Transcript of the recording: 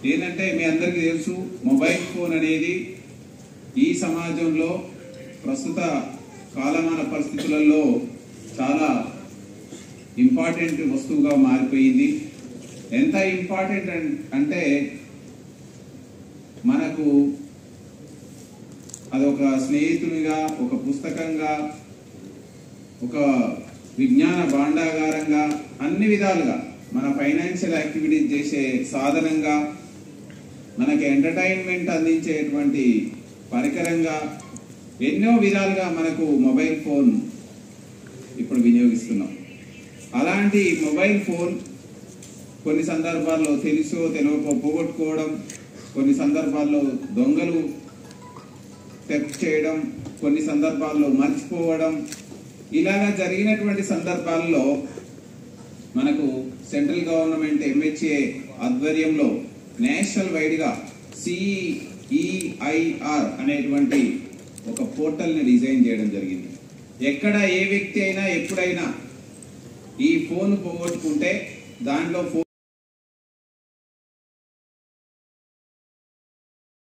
ఏంటంటే మీ అందరికీ తెలుసు, మొబైల్ ఫోన్ అనేది ఈ సమాజంలో ప్రస్తుత కాలమాన పరిస్థితులలో చాలా ఇంపార్టెంట్ వస్తువుగా మారిపోయింది. ఎంత ఇంపార్టెంట్ అంటే మనకు అదొక స్నేహితునిగా, ఒక పుస్తకంగా, ఒక విజ్ఞాన భాండాగారంగా, అన్ని విధాలుగా మన ఫైనాన్షియల్ యాక్టివిటీస్ చేసే సాధనంగా, మనకి ఎంటర్టైన్మెంట్ అందించేటువంటి పరికరంగా, ఎన్నో విధాలుగా మనకు మొబైల్ ఫోన్ ఇప్పుడు వినియోగిస్తున్నాం. అలాంటి మొబైల్ ఫోన్ కొన్ని సందర్భాల్లో తెలుసో తెలియకో పోగొట్టుకోవడం, కొన్ని సందర్భాల్లో దొంగలు థెఫ్ట్ చేయడం, కొన్ని సందర్భాల్లో మర్చిపోవడం, ఇలాగా జరిగినటువంటి సందర్భాల్లో మనకు సెంట్రల్ గవర్నమెంట్ MHA ఆధ్వర్యంలో నేషనల్ వైడ్గా CEIR అనేటువంటి ఒక పోర్టల్ని డిజైన్ చేయడం జరిగింది. ఎక్కడ ఏ వ్యక్తి అయినా ఎప్పుడైనా ఈ ఫోన్ పోగొట్టుకుంటే దాంట్లో